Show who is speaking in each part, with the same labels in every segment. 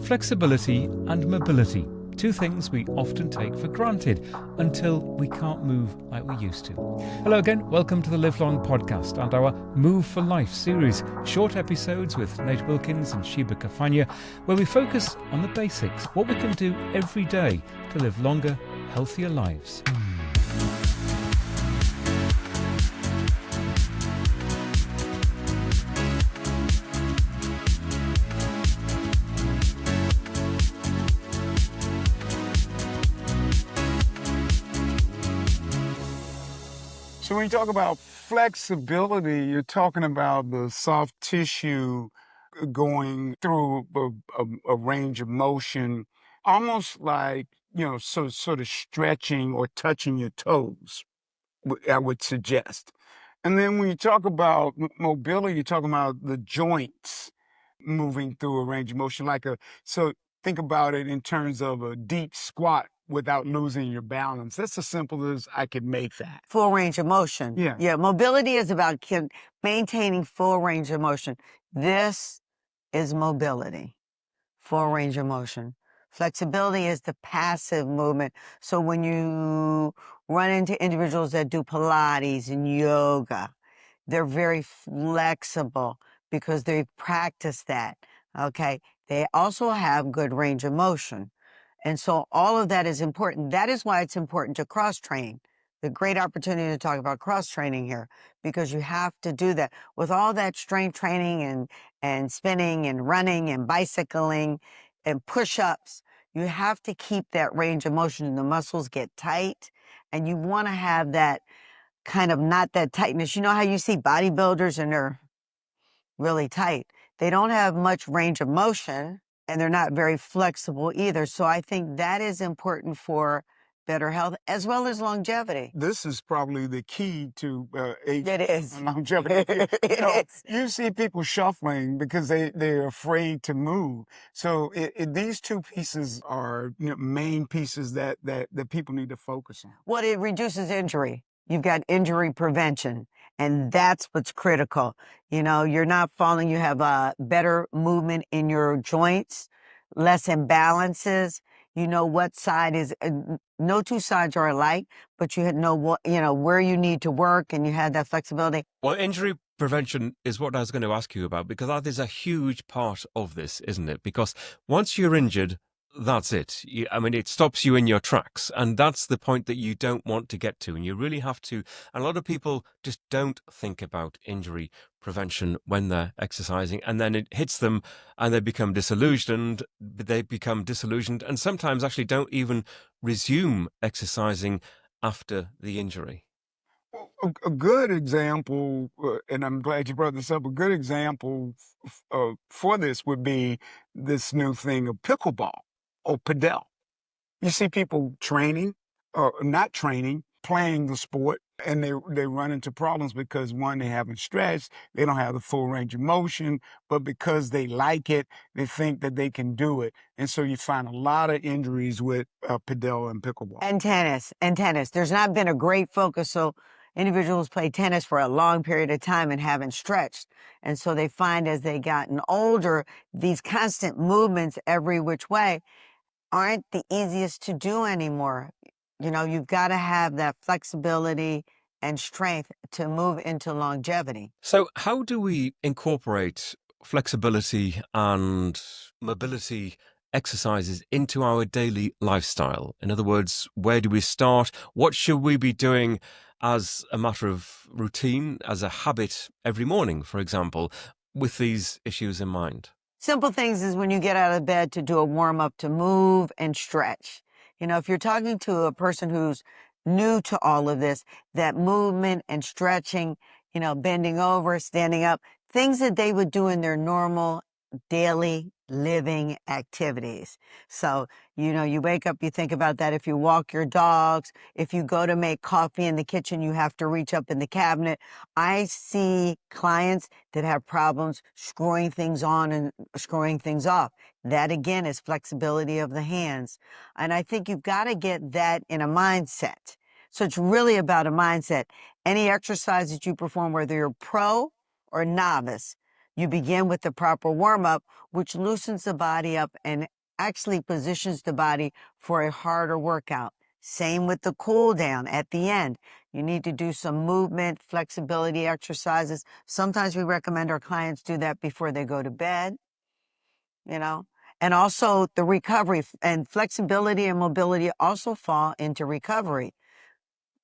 Speaker 1: Flexibility and mobility, two things we often take for granted until we can't move like we used to. Hello again, welcome to the Live Long podcast and our Move for Life series, short episodes with Nate Wilkins and Shebah Carfagna, where we focus on the basics, what we can do every day to live longer, healthier lives.
Speaker 2: So when you talk about flexibility, you're talking about the soft tissue going through a range of motion, almost like, sort of stretching or touching your toes, I would suggest. And then when you talk about mobility, you're talking about the joints moving through a range of motion, so think about it in terms of a deep squat without losing your balance. That's as simple as I could make that.
Speaker 3: Full range of motion.
Speaker 2: Yeah.
Speaker 3: Yeah. Mobility is about maintaining full range of motion. This is mobility, full range of motion. Flexibility is the passive movement. So when you run into individuals that do Pilates and yoga, they're very flexible because they practice that. Okay. They also have good range of motion. And so all of that is important. That is why it's important to cross-train. The great opportunity to talk about cross-training here, because you have to do that. With all that strength training and spinning and running and bicycling and push-ups, you have to keep that range of motion and the muscles get tight. And you want to have that kind of not that tightness. You know how you see bodybuilders and they're really tight? They don't have much range of motion. And they're not very flexible either. So I think that is important for better health as well as longevity.
Speaker 2: This is probably the key to age
Speaker 3: It is.
Speaker 2: and longevity.
Speaker 3: It is.
Speaker 2: You see people shuffling because they're afraid to move. So these two pieces are main pieces that people need to focus on.
Speaker 3: Well, it reduces injury. You've got injury prevention, and that's what's critical. You're not falling. You have a better movement in your joints, less imbalances. You know what side is, no two sides are alike, but you know what, where you need to work, and you have that flexibility.
Speaker 1: Well, injury prevention is what I was going to ask you about, because that is a huge part of this, isn't it? Because once you're injured, that's it. It stops you in your tracks. And that's the point that you don't want to get to. And you really have to. And a lot of people just don't think about injury prevention when they're exercising. And then it hits them and they become disillusioned. And sometimes actually don't even resume exercising after the injury.
Speaker 2: A good example, and I'm glad you brought this up, a good example for this would be this new thing of pickleball or padel. You see people training or not training, playing the sport, and they run into problems because, one, they haven't stretched, they don't have the full range of motion, but because they like it, they think that they can do it. And so you find a lot of injuries with padel and pickleball.
Speaker 3: And tennis. There's not been a great focus. So individuals play tennis for a long period of time and haven't stretched. And so they find as they gotten older, these constant movements every which way aren't the easiest to do anymore. You've got to have that flexibility and strength to move into longevity.
Speaker 1: So how do we incorporate flexibility and mobility exercises into our daily lifestyle? In other words, where do we start? What should we be doing as a matter of routine, as a habit every morning, for example, with these issues in mind?
Speaker 3: Simple things is when you get out of bed to do a warm-up, to move and stretch. If you're talking to a person who's new to all of this, that movement and stretching, bending over, standing up, things that they would do in their normal daily living activities. So, you wake up, you think about that. If you walk your dogs, if you go to make coffee in the kitchen, you have to reach up in the cabinet. I see clients that have problems screwing things on and screwing things off. That again is flexibility of the hands. And I think you've got to get that in a mindset. So it's really about a mindset. Any exercise that you perform, whether you're pro or novice, You begin with the proper warm-up, which loosens the body up and actually positions the body for a harder workout. Same with the cool down at the end. You need to do some movement, flexibility exercises. Sometimes we recommend our clients do that before they go to bed, you know. And also the recovery and flexibility and mobility also fall into recovery,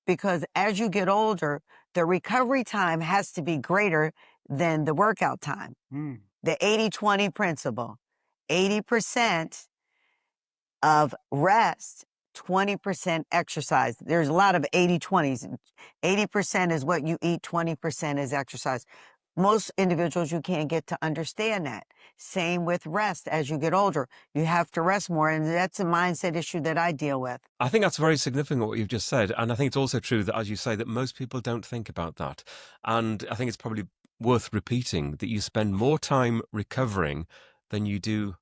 Speaker 3: because as you get older, the recovery time has to be greater than the workout time. The 80-20 principle. 80% of rest, 20% exercise. There's a lot of 80-20s. 80% is what you eat, 20% is exercise. Most individuals, you can't get to understand that. Same with rest. As you get older, you have to rest more, and that's a mindset issue that I deal with.
Speaker 1: I think that's very significant what you've just said. And I think it's also true that, as you say, that most people don't think about that. And I think it's probably worth repeating that you spend more time recovering than you do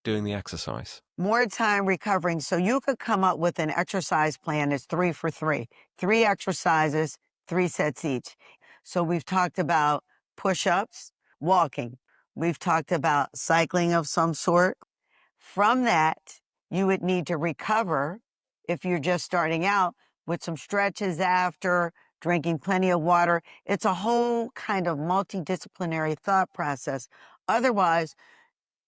Speaker 1: doing the exercise.
Speaker 3: More time recovering. So you could come up with an exercise plan that's 3 for 3. 3 exercises, 3 sets each. So we've talked about push-ups, walking. We've talked about cycling of some sort. From that, you would need to recover if you're just starting out with some stretches after, drinking plenty of water. It's a whole kind of multidisciplinary thought process. Otherwise,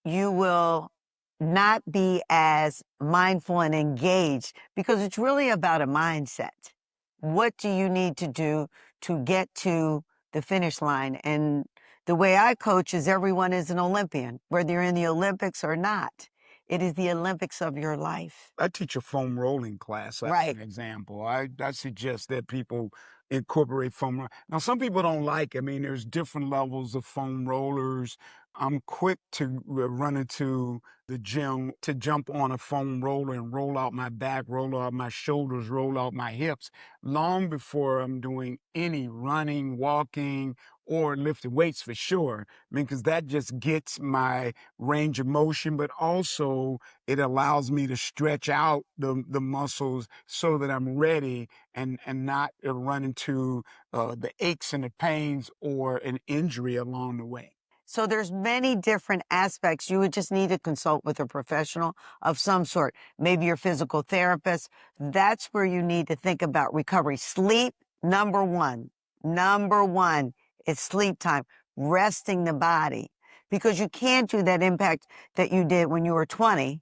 Speaker 3: you will not be as mindful and engaged, because it's really about a mindset. What do you need to do to get to the finish line? And the way I coach is everyone is an Olympian, whether you're in the Olympics or not. It is the Olympics of your life.
Speaker 2: I teach a foam rolling class, as
Speaker 3: Right.
Speaker 2: an example. I suggest that people incorporate foam. Now, some people don't like, I mean, there's different levels of foam rollers. I'm quick to run into the gym to jump on a foam roller and roll out my back, roll out my shoulders, roll out my hips, long before I'm doing any running, walking, or lifting weights for sure. I mean, because that just gets my range of motion, but also it allows me to stretch out the muscles so that I'm ready and not run into the aches and the pains or an injury along the way.
Speaker 3: So there's many different aspects. You would just need to consult with a professional of some sort, maybe your physical therapist. That's where you need to think about recovery. Sleep, number one. Number one is sleep time, resting the body, because you can't do that impact that you did when you were 20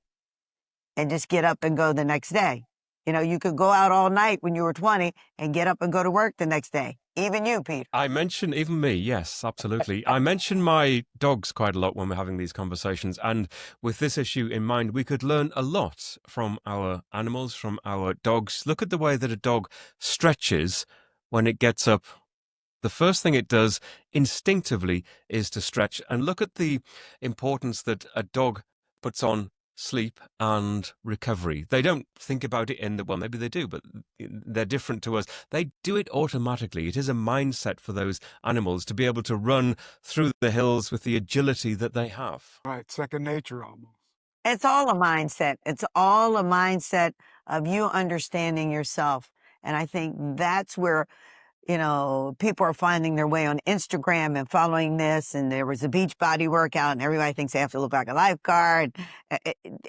Speaker 3: and just get up and go the next day. You know, you could go out all night when you were 20 and get up and go to work the next day. Even you, Peter.
Speaker 1: I mention, even me, yes, absolutely. I mention my dogs quite a lot when we're having these conversations. And with this issue in mind, we could learn a lot from our animals, from our dogs. Look at the way that a dog stretches when it gets up. The first thing it does instinctively is to stretch. And look at the importance that a dog puts on sleep and recovery. They don't think about it well, maybe they do, but they're different to us. They do it automatically. It is a mindset for those animals to be able to run through the hills with the agility that they have.
Speaker 2: Right, second nature almost.
Speaker 3: It's all a mindset. It's all a mindset of you understanding yourself. And I think that's where, you know, people are finding their way on Instagram and following this. And there was a beach body workout and everybody thinks they have to look like a lifeguard.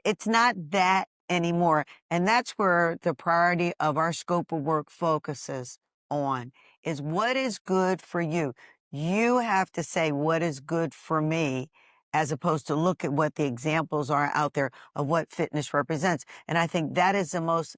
Speaker 3: It's not that anymore. And that's where the priority of our scope of work focuses on, is what is good for you. You have to say what is good for me, as opposed to look at what the examples are out there of what fitness represents. And I think that is the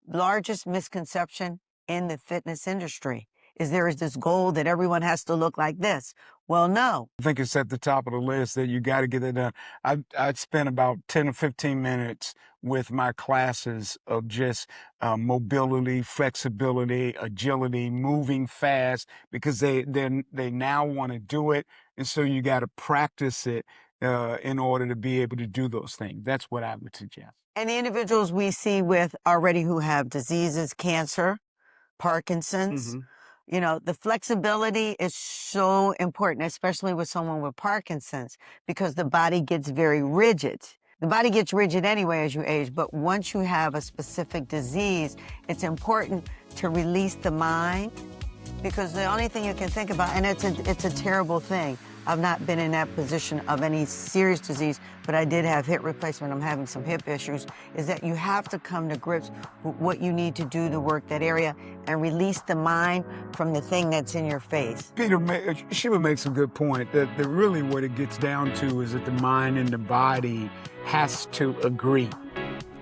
Speaker 3: largest misconception in the fitness industry, is there is this goal that everyone has to look like this. Well, no.
Speaker 2: I think it's at the top of the list that you got to get it done. I'd spend about 10 or 15 minutes with my classes of just mobility, flexibility, agility, moving fast, because they now want to do it. And so you got to practice it in order to be able to do those things. That's what I would suggest.
Speaker 3: And the individuals we see with already who have diseases, cancer, Parkinson's, you know, the flexibility is so important, especially with someone with Parkinson's, because the body gets very rigid. The body gets rigid anyway as you age, but once you have a specific disease, it's important to release the mind, because the only thing you can think about, and it's a terrible thing, I've not been in that position of any serious disease, but I did have hip replacement. I'm having some hip issues, is that you have to come to grips with what you need to do to work that area and release the mind from the thing that's in your face.
Speaker 2: Shebah makes a good point that really what it gets down to is that the mind and the body has to agree.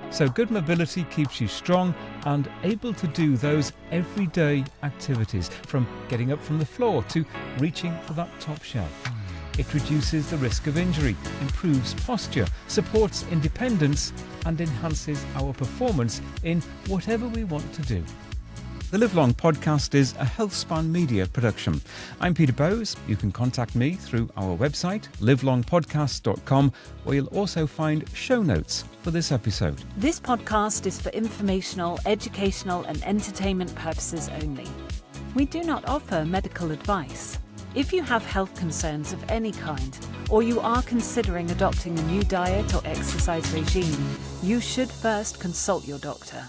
Speaker 4: So good mobility keeps you strong and able to do those everyday activities, from getting up from the floor to reaching for that top shelf. It reduces the risk of injury, improves posture, supports independence and enhances our performance in whatever we want to do. The Live Long podcast is a HealthSpan Media production. I'm Peter Bowes. You can contact me through our website, livelongpodcast.com, where you'll also find show notes for this episode.
Speaker 5: This podcast is for informational, educational and entertainment purposes only. We do not offer medical advice. If you have health concerns of any kind, or you are considering adopting a new diet or exercise regime, you should first consult your doctor.